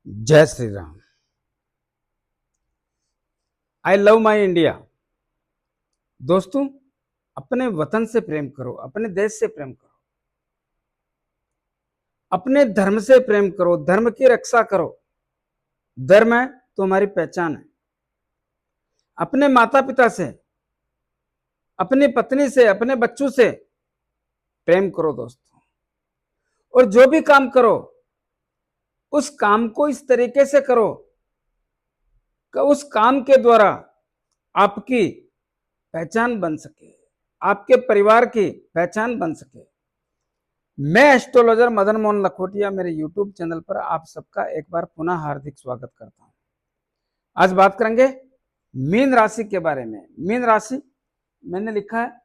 जय Shri Ram. I love my India. दोस्तों, अपने वतन से प्रेम करो, अपने देश से प्रेम करो, अपने धर्म से प्रेम करो, धर्म की रक्षा करो। धर्म है तो हमारी पहचान है। अपने माता पिता से, अपनी पत्नी से, अपने बच्चों से प्रेम करो दोस्तों। और जो भी काम करो उस काम को इस तरीके से करो कि उस काम के द्वारा आपकी पहचान बन सके, आपके परिवार की पहचान बन सके। मैं एस्ट्रोलॉजर मदन मोहन लखोटिया, मेरे यूट्यूब चैनल पर आप सबका एक बार पुनः हार्दिक स्वागत करता हूं। आज बात करेंगे मीन राशि के बारे में। मीन राशि मैंने लिखा है,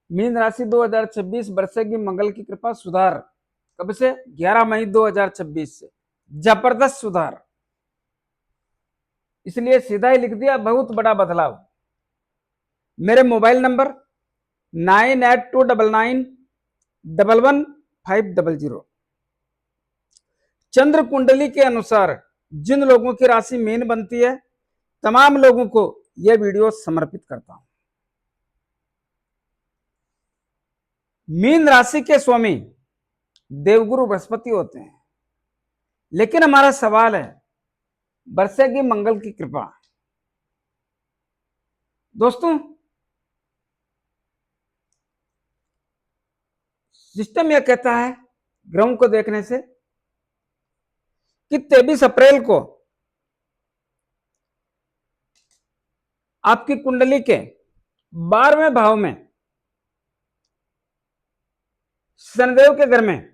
मीन राशि 2026 बरसेगी मंगल की कृपा, सुधार। कब से? 11 मई 2026 से जबरदस्त सुधार। इसलिए सीधा ही लिख दिया, बहुत बड़ा बदलाव। मेरे मोबाइल नंबर 9829911500। चंद्र कुंडली के अनुसार जिन लोगों की राशि मीन बनती है, तमाम लोगों को यह वीडियो समर्पित करता हूं। मीन राशि के स्वामी देवगुरु बृहस्पति होते हैं, लेकिन हमारा सवाल है, बरसेगी मंगल की कृपा। दोस्तों, सिस्टम यह कहता है ग्रहों को देखने से कि 23 अप्रैल को आपकी कुंडली के 12वें भाव में शनिदेव के घर में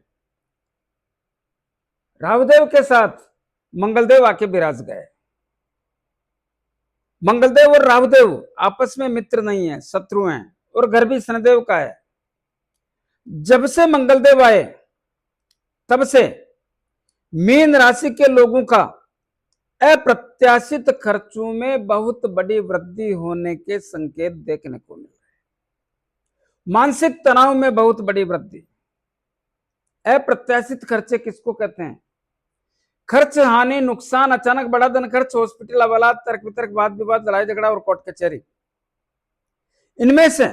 राहुदेव के साथ मंगलदेव आके विराज गए। मंगलदेव और राहुदेव आपस में मित्र नहीं है, शत्रु हैं, और घर भी शनिदेव का है। जब से मंगलदेव आए तब से मीन राशि के लोगों का अप्रत्याशित खर्चों में बहुत बड़ी वृद्धि होने के संकेत देखने को मिल रहे। मानसिक तनाव में बहुत बड़ी वृद्धि। अप्रत्याशित खर्चे किसको कहते हैं? खर्च, हानि, नुकसान, अचानक बड़ा धन खर्च, हॉस्पिटल हवालात, तर्क वितर्क, वाद विवाद, लड़ाई झगड़ा और कोर्ट कचहरी, इनमें से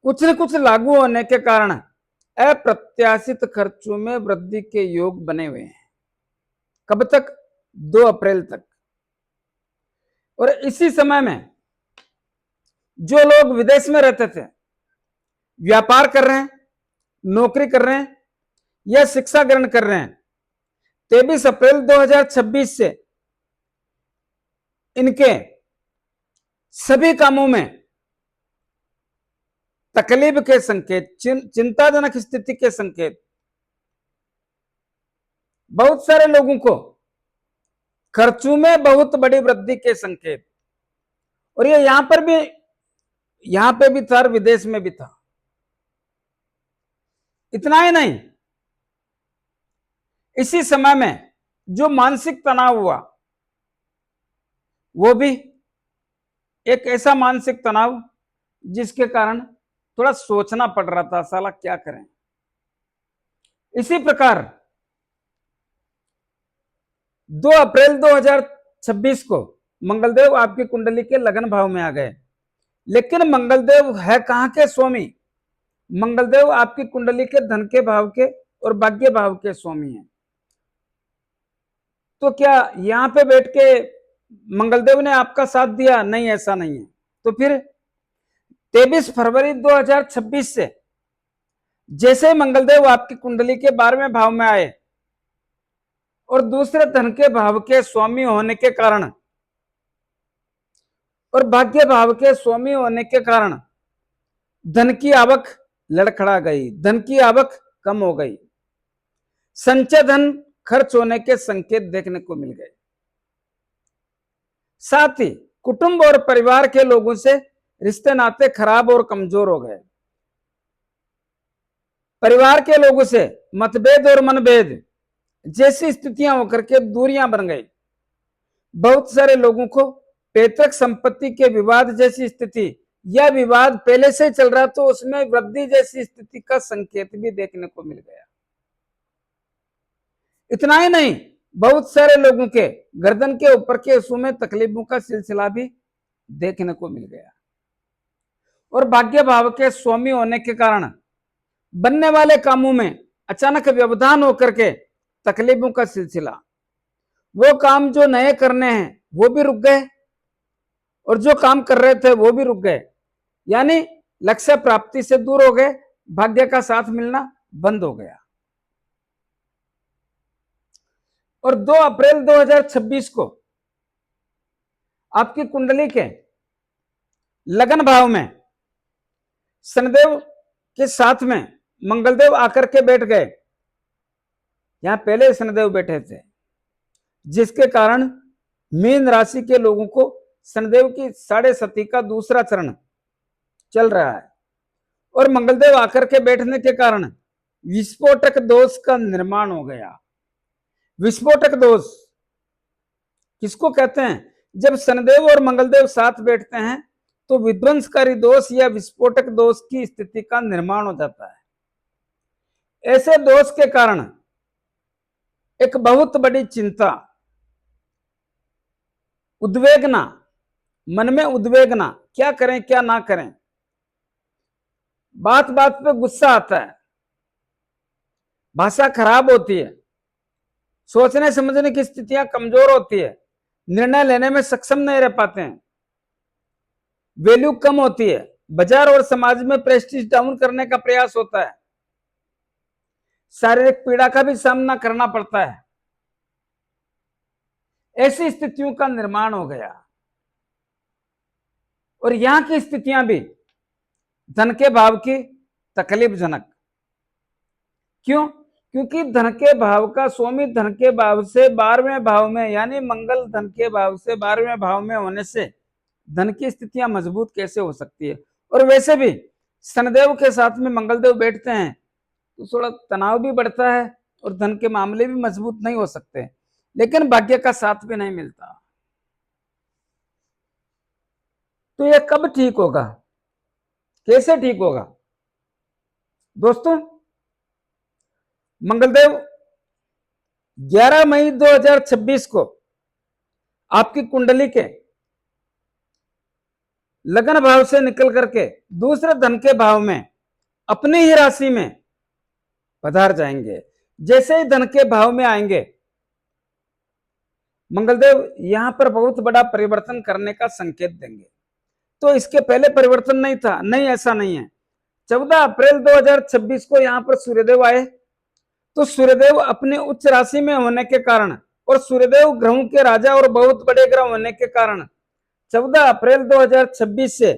कुछ न कुछ लागू होने के कारण अप्रत्याशित खर्चों में वृद्धि के योग बने हुए हैं। कब तक? 2 अप्रैल तक। और इसी समय में जो लोग विदेश में रहते थे, व्यापार कर रहे हैं, नौकरी कर रहे हैं या शिक्षा ग्रहण कर रहे हैं, 23 अप्रैल 2026 से इनके सभी कामों में तकलीफ के संकेत, चिंताजनक स्थिति के संकेत, बहुत सारे लोगों को खर्चों में बहुत बड़ी वृद्धि के संकेत। और ये यहां पे भी था, विदेश में भी था। इतना ही नहीं, इसी समय में जो मानसिक तनाव हुआ वो भी एक ऐसा मानसिक तनाव जिसके कारण थोड़ा सोचना पड़ रहा था, साला क्या करें। इसी प्रकार 2 अप्रैल 2026 को मंगलदेव आपकी कुंडली के लगन भाव में आ गए। लेकिन मंगलदेव है कहां के स्वामी? मंगलदेव आपकी कुंडली के धन के भाव के और भाग्य भाव के स्वामी हैं। तो क्या यहां पे बैठ के मंगलदेव ने आपका साथ दिया? नहीं, ऐसा नहीं है। तो फिर 23 फरवरी 2026 से जैसे मंगलदेव आपकी कुंडली के 12वें भाव में आए और दूसरे धन के भाव के स्वामी होने के कारण और भाग्य भाव के स्वामी होने के कारण धन की आवक लड़खड़ा गई, धन की आवक कम हो गई, संचय धन खर्च होने के संकेत देखने को मिल गए। साथ ही कुटुंब और परिवार के लोगों से रिश्ते नाते खराब और कमजोर हो गए। परिवार के लोगों से मतभेद और मनभेद जैसी स्थितियां होकर के दूरियां बन गई। बहुत सारे लोगों को पैतृक संपत्ति के विवाद जैसी स्थिति या विवाद पहले से चल रहा तो उसमें वृद्धि जैसी स्थिति का संकेत भी देखने को मिल गया। इतना ही नहीं, बहुत सारे लोगों के गर्दन के ऊपर के हिस्सों में तकलीफों का सिलसिला भी देखने को मिल गया। और भाग्य भाव के स्वामी होने के कारण बनने वाले कामों में अचानक व्यवधान होकर के तकलीफों का सिलसिला, वो काम जो नए करने हैं वो भी रुक गए और जो काम कर रहे थे वो भी रुक गए, यानी लक्ष्य प्राप्ति से दूर हो गए, भाग्य का साथ मिलना बंद हो गया। और 2 अप्रैल 2026 को आपकी कुंडली के लगन भाव में शनिदेव के साथ में मंगलदेव आकर के बैठ गए। यहां पहले शनिदेव बैठे थे, जिसके कारण मीन राशि के लोगों को शनिदेव की 6.5 का दूसरा चरण चल रहा है। और मंगलदेव आकर के बैठने के कारण विस्फोटक दोष का निर्माण हो गया। विस्फोटक दोष किसको कहते हैं? जब शनिदेव और मंगलदेव साथ बैठते हैं तो विध्वंसकारी दोष या विस्फोटक दोष की स्थिति का निर्माण हो जाता है। ऐसे दोष के कारण एक बहुत बड़ी चिंता, उद्वेगना, मन में उद्वेगना, क्या करें क्या ना करें, बात बात पे गुस्सा आता है, भाषा खराब होती है, सोचने समझने की स्थितियां कमजोर होती है, निर्णय लेने में सक्षम नहीं रह पाते हैं, वैल्यू कम होती है, बाजार और समाज में प्रेस्टीज डाउन करने का प्रयास होता है, शारीरिक पीड़ा का भी सामना करना पड़ता है। ऐसी स्थितियों का निर्माण हो गया। और यहां की स्थितियां भी धन के भाव की तकलीफजनक। क्यों? क्योंकि धन के भाव का स्वामी धन के भाव से 12वें भाव में, यानी मंगल धन के भाव से 12वें भाव में होने से धन की स्थितियां मजबूत कैसे हो सकती है? और वैसे भी शनिदेव के साथ में मंगलदेव बैठते हैं तो थोड़ा तनाव भी बढ़ता है और धन के मामले भी मजबूत नहीं हो सकते, लेकिन भाग्य का साथ भी नहीं मिलता। तो यह कब ठीक होगा, कैसे ठीक होगा? दोस्तों, मंगलदेव 11 मई 2026 को आपकी कुंडली के लगन भाव से निकल करके दूसरे धन के भाव में अपनी ही राशि में पधार जाएंगे। जैसे ही धन के भाव में आएंगे, मंगलदेव यहां पर बहुत बड़ा परिवर्तन करने का संकेत देंगे। तो इसके पहले परिवर्तन नहीं था? नहीं, ऐसा नहीं है। 14 अप्रैल 2026 को यहां पर सूर्यदेव आए, तो सूर्यदेव अपने उच्च राशि में होने के कारण और सूर्यदेव ग्रहों के राजा और बहुत बड़े ग्रह होने के कारण 14 अप्रैल 2026 से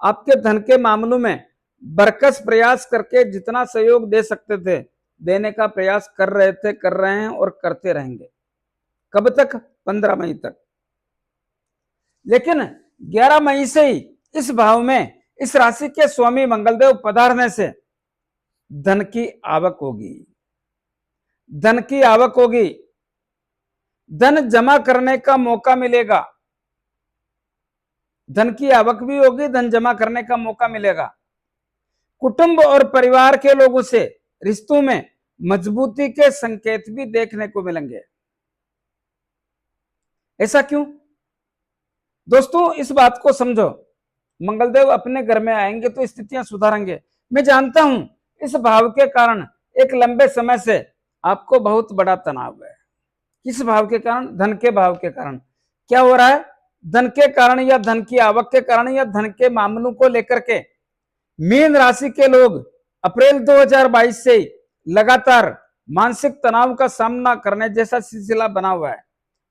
आपके धन के मामलों में बरकस प्रयास करके जितना सहयोग दे सकते थे देने का प्रयास कर रहे थे, कर रहे हैं और करते रहेंगे। कब तक? 15 मई तक। लेकिन 11 मई से ही इस भाव में इस राशि के स्वामी मंगलदेव पधारने से धन की आवक होगी, धन की आवक होगी, धन जमा करने का मौका मिलेगा, धन की आवक भी होगी, धन जमा करने का मौका मिलेगा। कुटुंब और परिवार के लोगों से रिश्तों में मजबूती के संकेत भी देखने को मिलेंगे। ऐसा क्यों? दोस्तों, इस बात को समझो, मंगलदेव अपने घर में आएंगे तो स्थितियां सुधारेंगे। मैं जानता हूं इस भाव के कारण एक लंबे समय से आपको बहुत बड़ा तनाव है। किस भाव के कारण? धन के भाव के कारण। क्या हो रहा है? धन के कारण या धन की आवक के कारण या धन के मामलों को लेकर के मीन राशि के लोग अप्रैल 2022 से लगातार मानसिक तनाव का सामना करने जैसा सिलसिला बना हुआ है,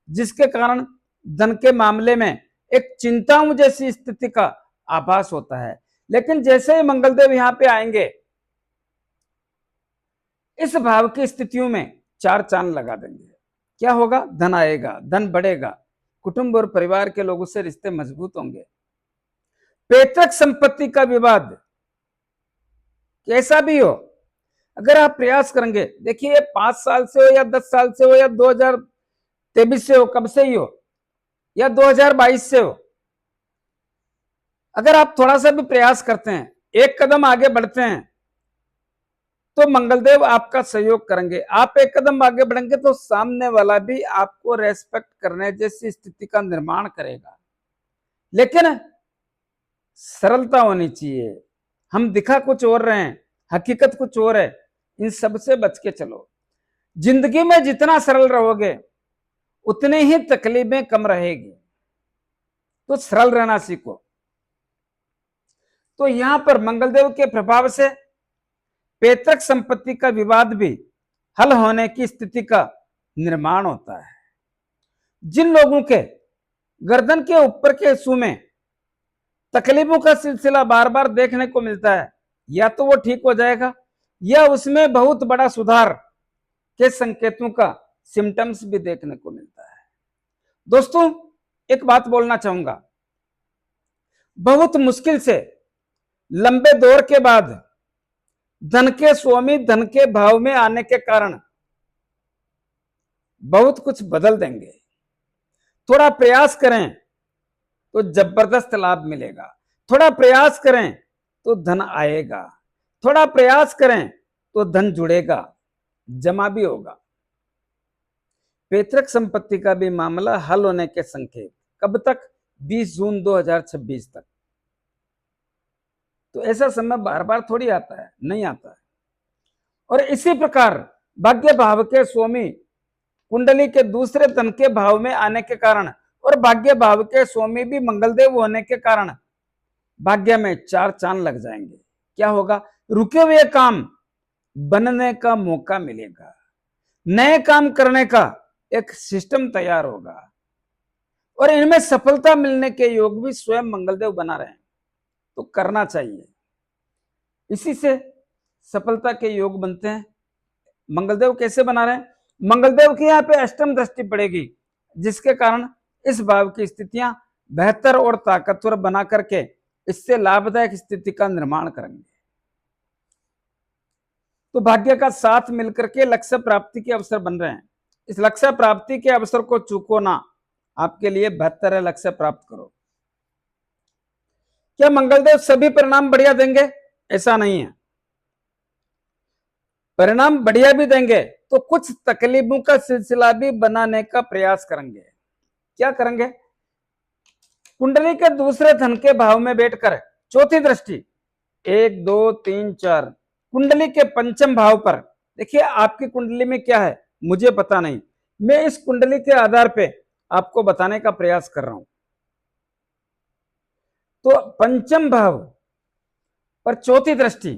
जिसके कारण धन के मामले में एक चिंताओं जैसी स्थिति का आभास होता है। लेकिन जैसे ही मंगलदेव यहां पे आएंगे, इस भाव की स्थितियों में 4 चांद लगा देंगे। क्या होगा? धन आएगा, धन बढ़ेगा, कुटुंब और परिवार के लोगों से रिश्ते मजबूत होंगे। पैतृक संपत्ति का विवाद कैसा भी हो, अगर आप प्रयास करेंगे, देखिए 5 साल से हो या 10 साल से हो या 2023 से हो, कब से ही हो या 2022 से हो, अगर आप थोड़ा सा भी प्रयास करते हैं, एक कदम आगे बढ़ते हैं, तो मंगलदेव आपका सहयोग करेंगे। आप एक कदम आगे बढ़ेंगे तो सामने वाला भी आपको रेस्पेक्ट करने जैसी स्थिति का निर्माण करेगा। लेकिन सरलता होनी चाहिए। हम दिखा कुछ और रहे हैं, हकीकत कुछ और है। इन सब से बच के चलो। जिंदगी में जितना सरल रहोगे उतनी ही तकलीफें कम रहेगी। तो सरल रहना सीखो। तो यहां पर मंगलदेव के प्रभाव से पैतृक संपत्ति का विवाद भी हल होने की स्थिति का निर्माण होता है। जिन लोगों के गर्दन के ऊपर के हिस्सों में तकलीफों का सिलसिला बार बार देखने को मिलता है, या तो वो ठीक हो जाएगा या उसमें बहुत बड़ा सुधार के संकेतों का सिम्टम्स भी देखने को मिलता है। दोस्तों, एक बात बोलना चाहूंगा। बहुत मुश्किल से लंबे दौर के बाद धन के स्वामी धन के भाव में आने के कारण बहुत कुछ बदल देंगे। थोड़ा प्रयास करें तो जबरदस्त लाभ मिलेगा। थोड़ा प्रयास करें तो धन आएगा। थोड़ा प्रयास करें तो धन जुड़ेगा, जमा भी होगा। पैतृक संपत्ति का भी मामला हल होने के संकेत कब तक? 20 जून 2026 तक। तो ऐसा समय बार बार थोड़ी आता है, नहीं आता है। और इसी प्रकार भाग्य भाव के स्वामी कुंडली के दूसरे धन के भाव में आने के कारण और भाग्य भाव के स्वामी भी मंगलदेव होने के कारण भाग्य में 4 चांद लग जाएंगे। क्या होगा? रुके हुए काम बनने का मौका मिलेगा। नए काम करने का एक सिस्टम तैयार होगा और इनमें सफलता मिलने के योग भी स्वयं मंगलदेव बना रहे हैं। तो करना चाहिए। इसी से सफलता के योग बनते हैं। मंगलदेव कैसे बना रहे हैं? मंगलदेव की यहाँ पे अष्टम दृष्टि पड़ेगी, जिसके कारण इस भाव की स्थितियां बेहतर और ताकतवर बना करके इससे लाभदायक स्थिति का निर्माण करेंगे। तो भाग्य का साथ मिलकर के लक्ष्य प्राप्ति के अवसर बन रहे हैं। इस लक्ष्य प्राप्ति के अवसर को चूको ना। आपके लिए बेहतर है, लक्ष्य प्राप्त करो। क्या मंगलदेव सभी परिणाम बढ़िया देंगे? ऐसा नहीं है। परिणाम बढ़िया भी देंगे तो कुछ तकलीफों का सिलसिला भी बनाने का प्रयास करेंगे। क्या करेंगे? कुंडली के दूसरे धन के भाव में बैठकर चौथी दृष्टि 1 2 3 4 कुंडली के पंचम भाव पर। देखिए, आपकी कुंडली में क्या है मुझे पता नहीं, मैं इस कुंडली के आधार पे आपको बताने का प्रयास कर रहा हूं। तो पंचम भाव पर चौथी दृष्टि,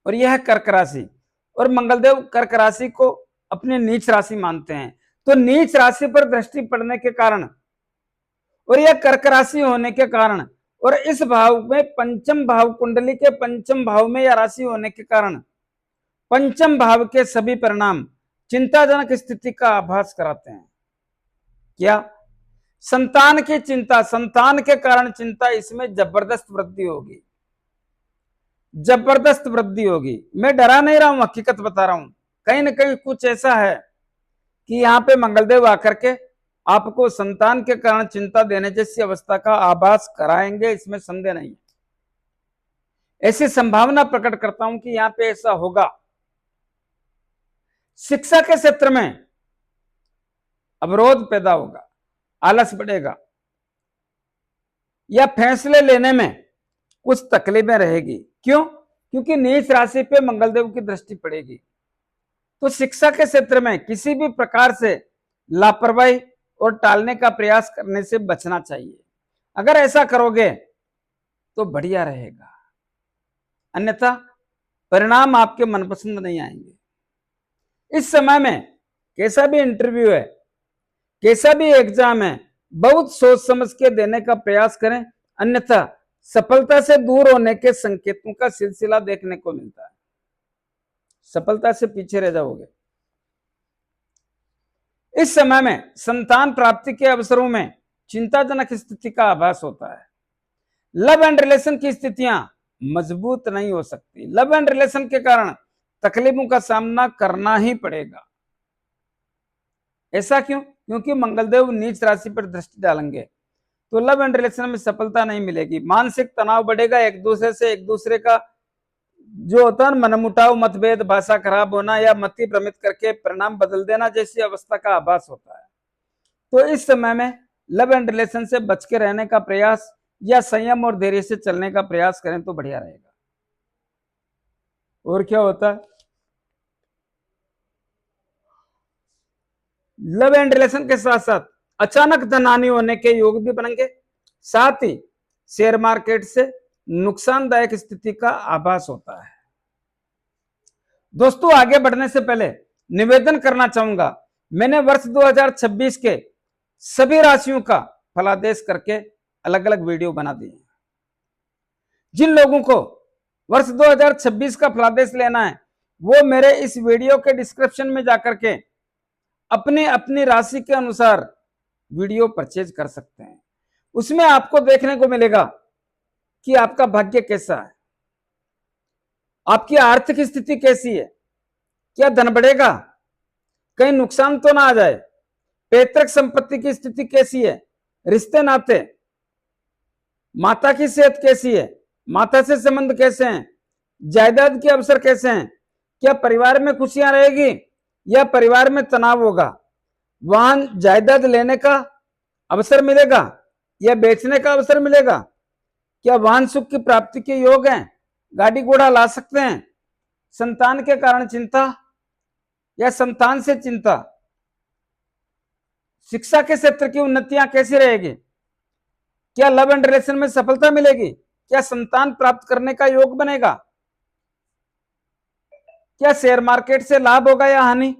और यह कर्क राशि, और मंगलदेव कर्क राशि को अपनी नीच राशि मानते हैं। तो नीच राशि पर दृष्टि पड़ने के कारण और यह कर्क राशि होने के कारण और इस भाव में पंचम भाव, कुंडली के पंचम भाव में यह राशि होने के कारण पंचम भाव के सभी परिणाम चिंताजनक स्थिति का आभास कराते हैं। क्या? संतान की चिंता, संतान के कारण चिंता, इसमें जबरदस्त वृद्धि होगी, जबरदस्त वृद्धि होगी। मैं डरा नहीं रहा हूं, हकीकत बता रहा हूं। कहीं ना कहीं कुछ ऐसा है कि यहां पे मंगलदेव आकर के आपको संतान के कारण चिंता देने जैसी अवस्था का आभास कराएंगे, इसमें संदेह नहीं है। ऐसी संभावना प्रकट करता हूं कि यहां पे ऐसा होगा। शिक्षा के क्षेत्र में अवरोध पैदा होगा, आलस बढ़ेगा, या फैसले लेने में कुछ तकलीफें रहेगी। क्यों? क्योंकि नीच राशि पे मंगलदेव की दृष्टि पड़ेगी। तो शिक्षा के क्षेत्र में किसी भी प्रकार से लापरवाही और टालने का प्रयास करने से बचना चाहिए। अगर ऐसा करोगे तो बढ़िया रहेगा, अन्यथा परिणाम आपके मनपसंद नहीं आएंगे। इस समय में कैसा भी इंटरव्यू है, कैसा भी एग्जाम है, बहुत सोच समझ के देने का प्रयास करें, अन्यथा सफलता से दूर होने के संकेतों का सिलसिला देखने को मिलता है। सफलता से पीछे रह जाओगे। इस समय में संतान प्राप्ति के अवसरों में चिंताजनक स्थिति का आभास होता है। लव एंड रिलेशन की स्थितियां मजबूत नहीं हो सकती। लव एंड रिलेशन के कारण तकलीफों का सामना करना ही पड़ेगा। ऐसा क्यों? क्योंकि मंगलदेव नीच राशि पर दृष्टि डालेंगे, तो लव एंड रिलेशन में सफलता नहीं मिलेगी। मानसिक तनाव बढ़ेगा, एक दूसरे का जो होता है मनमुटाव, मतभेद, भाषा खराब होना या मति भ्रमित करके परिणाम बदल देना जैसी अवस्था का आभास होता है। तो इस समय में लव एंड रिलेशन से बच के रहने का प्रयास या संयम और धैर्य से चलने का प्रयास करें तो बढ़िया रहेगा। और क्या होता है, लव एंड रिलेशन के साथ साथ अचानक धनहानि होने के योग भी बनेंगे। साथ ही शेयर मार्केट से नुकसानदायक स्थिति का आभास होता है। दोस्तों, आगे बढ़ने से पहले निवेदन करना चाहूंगा, मैंने वर्ष 2026 के सभी राशियों का फलादेश करके अलग अलग वीडियो बना दिए। जिन लोगों को वर्ष 2026 का फलादेश लेना है वो मेरे इस वीडियो के डिस्क्रिप्शन में जाकर के अपनी अपनी राशि के अनुसार वीडियो परचेज कर सकते हैं। उसमें आपको देखने को मिलेगा कि आपका भाग्य कैसा है, आपकी आर्थिक स्थिति कैसी है, क्या धन बढ़ेगा, कहीं नुकसान तो ना आ जाए, पैतृक संपत्ति की स्थिति कैसी है, रिश्ते नाते, माता की सेहत कैसी है, माता से संबंध कैसे हैं, जायदाद के अवसर कैसे हैं, क्या परिवार में खुशियां रहेगी या परिवार में तनाव होगा, वाहन जायदाद लेने का अवसर मिलेगा या बेचने का अवसर मिलेगा, क्या वाहन सुख की प्राप्ति के योग हैं, गाड़ी घोड़ा ला सकते हैं, संतान के कारण चिंता या संतान से चिंता, शिक्षा के क्षेत्र की उन्नतियां कैसी रहेगी, क्या लव एंड रिलेशन में सफलता मिलेगी, क्या संतान प्राप्त करने का योग बनेगा, क्या शेयर मार्केट से लाभ होगा या हानि,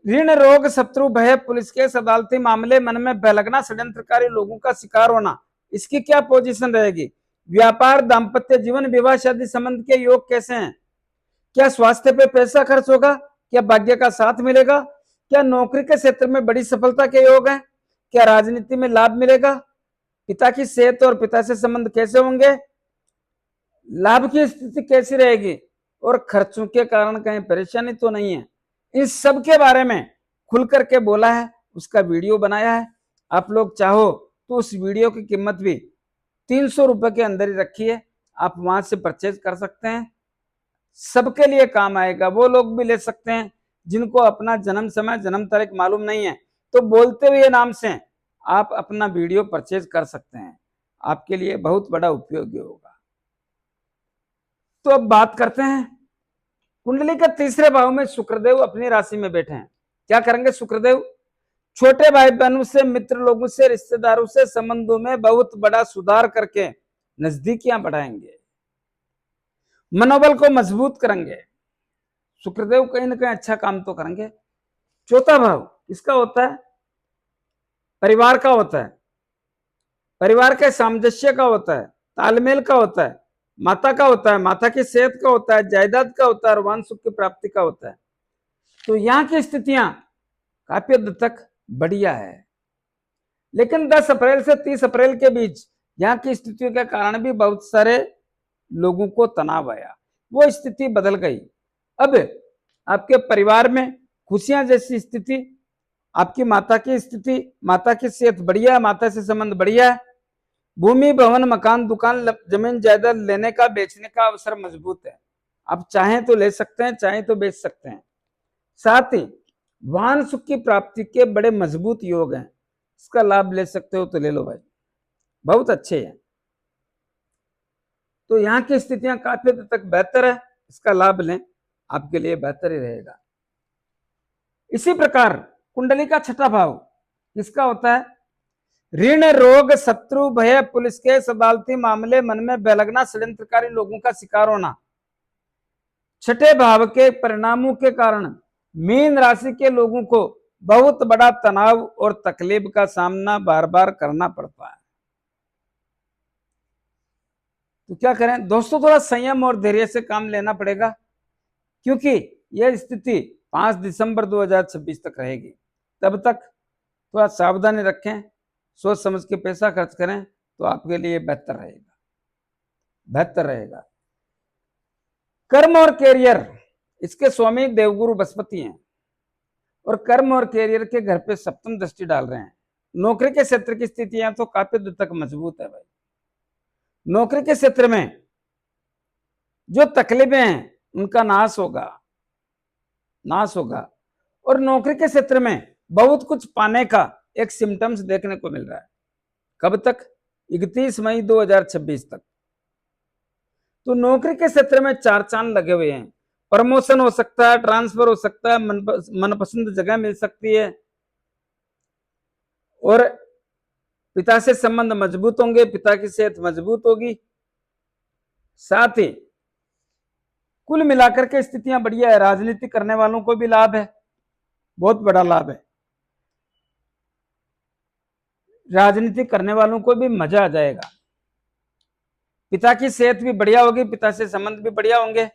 ऋण रोग शत्रु भय पुलिस केस अदालती मामले मन में भय लगना षड्यंत्रकारी लोगों का शिकार होना, इसकी क्या पोजीशन रहेगी, व्यापार दाम्पत्य जीवन विवाह शादी संबंध के योग कैसे हैं, क्या स्वास्थ्य पे पैसा खर्च होगा, क्या भाग्य का साथ मिलेगा, क्या नौकरी के क्षेत्र में बड़ी सफलता के योग हैं, क्या राजनीति में लाभ मिलेगा, पिता की सेहत और पिता से संबंध कैसे होंगे, लाभ की स्थिति कैसी रहेगी और खर्चों के कारण कहीं परेशानी तो नहीं है। इन सब के बारे में खुल करके बोला है, उसका वीडियो बनाया है। आप लोग चाहो तो उस वीडियो की कीमत भी 300 रुपए के अंदर ही रखी है, आप वहां से परचेज कर सकते हैं। सबके लिए काम आएगा। वो लोग भी ले सकते हैं जिनको अपना जन्म समय जन्म तारीख मालूम नहीं है, तो बोलते हुए नाम से आप अपना वीडियो परचेज कर सकते हैं, आपके लिए बहुत बड़ा उपयोगी होगा। तो अब बात करते हैं, कुंडली के तीसरे भाव में शुक्रदेव अपनी राशि में बैठे हैं। क्या करेंगे शुक्रदेव? छोटे भाई बहनों से, मित्र लोगों से, रिश्तेदारों से संबंधों में बहुत बड़ा सुधार करके नजदीकियां बढ़ाएंगे, मनोबल को मजबूत करेंगे। शुक्रदेव कहीं ना कहीं अच्छा काम तो करेंगे। चौथा भाव इसका होता है परिवार का, होता है परिवार के सामंजस्य का, होता है तालमेल का, होता है माता का, होता है माता की सेहत का, होता है जायदाद का, होता है और वाहन सुख की प्राप्ति का होता है। तो यहाँ की स्थितियां काफी हद तक बढ़िया है, लेकिन 10 अप्रैल से 30 अप्रैल के बीच यहाँ की स्थितियों के कारण भी बहुत सारे लोगों को तनाव आया, वो स्थिति बदल गई। अब आपके परिवार में खुशियां जैसी स्थिति, आपकी माता की स्थिति, माता की सेहत बढ़िया है, माता से संबंध बढ़िया है, भूमि भवन मकान दुकान जमीन जायदाद लेने का बेचने का अवसर मजबूत है। आप चाहें तो ले सकते हैं, चाहें तो बेच सकते हैं। साथ ही वाहन सुख की प्राप्ति के बड़े मजबूत योग हैं, इसका लाभ ले सकते हो तो ले लो भाई, बहुत अच्छे हैं। तो यहाँ की स्थितियां काफी हद तक बेहतर है, इसका लाभ लें, आपके लिए बेहतर ही रहेगा। इसी प्रकार कुंडली का छठा भाव किसका होता है? ऋण रोग शत्रु भय पुलिस केस अदालती मामले मन में भय लगना षड्यंत्रकारी लोगों का शिकार होना। छठे भाव के परिणामों के कारण मीन राशि के लोगों को बहुत बड़ा तनाव और तकलीफ का सामना बार बार करना पड़ता है। तो क्या करें दोस्तों, थोड़ा संयम और धैर्य से काम लेना पड़ेगा, क्योंकि यह स्थिति 5 दिसंबर 2026 तक रहेगी। तब तक थोड़ा सावधानी रखें, सोच समझ के पैसा खर्च करें तो आपके लिए बेहतर रहेगा, बेहतर रहेगा। कर्म और कैरियर, इसके स्वामी देवगुरु बृहस्पति हैं और कर्म और कैरियर के घर पे सप्तम दृष्टि डाल रहे हैं। नौकरी के क्षेत्र की स्थितियां तो काफी दूर तक मजबूत है भाई। नौकरी के क्षेत्र में जो तकलीफें हैं उनका नाश होगा, नाश होगा। और नौकरी के क्षेत्र में बहुत कुछ पाने का एक सिम्टम्स देखने को मिल रहा है। कब तक? 31 मई 2026 तक। तो नौकरी के क्षेत्र में चार चांद लगे हुए हैं। प्रमोशन हो सकता है, ट्रांसफर हो सकता है, मनपसंद जगह मिल सकती है, और पिता से संबंध मजबूत होंगे, पिता की सेहत मजबूत होगी। साथ ही कुल मिलाकर के स्थितियां बढ़िया है। राजनीति करने वालों को भी लाभ है, बहुत बड़ा लाभ है। राजनीति करने वालों को भी मजा आ जाएगा। पिता की सेहत भी बढ़िया होगी, पिता से संबंध भी बढ़िया होंगे,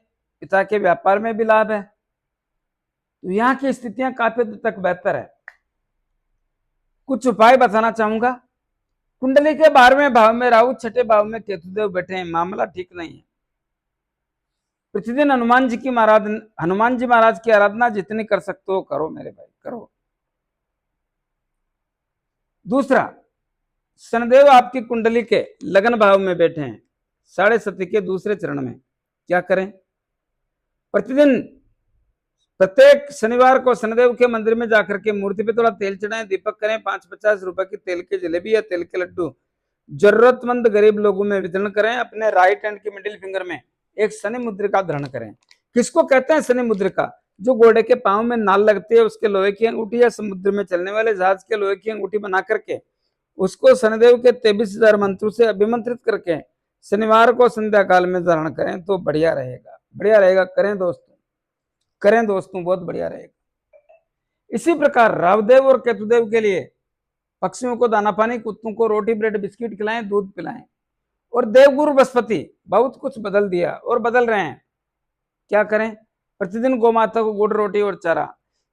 पिता के व्यापार में भी लाभ है। तो यहाँ की स्थितियां काफी हद तक बेहतर है। कुछ उपाय बताना चाहूंगा। कुंडली के 12वें भाव में राहु, 6ठे भाव में केतुदेव बैठे हैं, मामला ठीक नहीं है। प्रतिदिन हनुमान जी महाराज की आराधना जितनी कर सकते हो करो मेरे भाई, करो। दूसरा, शनिदेव आपकी कुंडली के लगन भाव में बैठे हैं, 7.5 के दूसरे चरण में। क्या करें? प्रतिदिन प्रत्येक शनिवार को शनिदेव के मंदिर में जाकर के मूर्ति पे थोड़ा तेल चढ़ाएं, दीपक करें, 5-50 रुपए की तेल की जलेबी या तेल के लड्डू जरूरतमंद गरीब लोगों में वितरण करें। अपने राइट हैंड की मिडिल फिंगर में एक शनि मुद्रिका धारण करें। किसको कहते हैं शनि मुद्रिका? जो घोड़े के पांव में नाल लगती है उसके लोहे की अंगूठी, या समुद्र में चलने वाले जहाज के लोहे की अंगूठी बना करके उसको शनिदेव के 23,000 मंत्रों से अभिमंत्रित करके शनिवार को संध्या काल में धारण करें तो बढ़िया रहेगा, बढ़िया रहेगा। करें दोस्तों, करें दोस्तों, बहुत बढ़िया रहेगा। इसी प्रकार रावदेव और केतुदेव के लिए पक्षियों को दाना पानी, कुत्तों को रोटी ब्रेड बिस्किट खिलाएं, दूध पिलाएं। और देवगुरु बृहस्पति बहुत कुछ बदल दिया और बदल रहे हैं। क्या करें? प्रतिदिन गौ माता को गुड़ रोटी और चारा।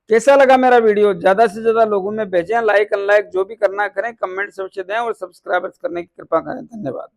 कैसा लगा मेरा वीडियो? ज्यादा से ज्यादा लोगों में भेजें, लाइक अनलाइक जो भी करना करें, कमेंट सबसे दें और सब्सक्राइब करने की कृपा करें। धन्यवाद।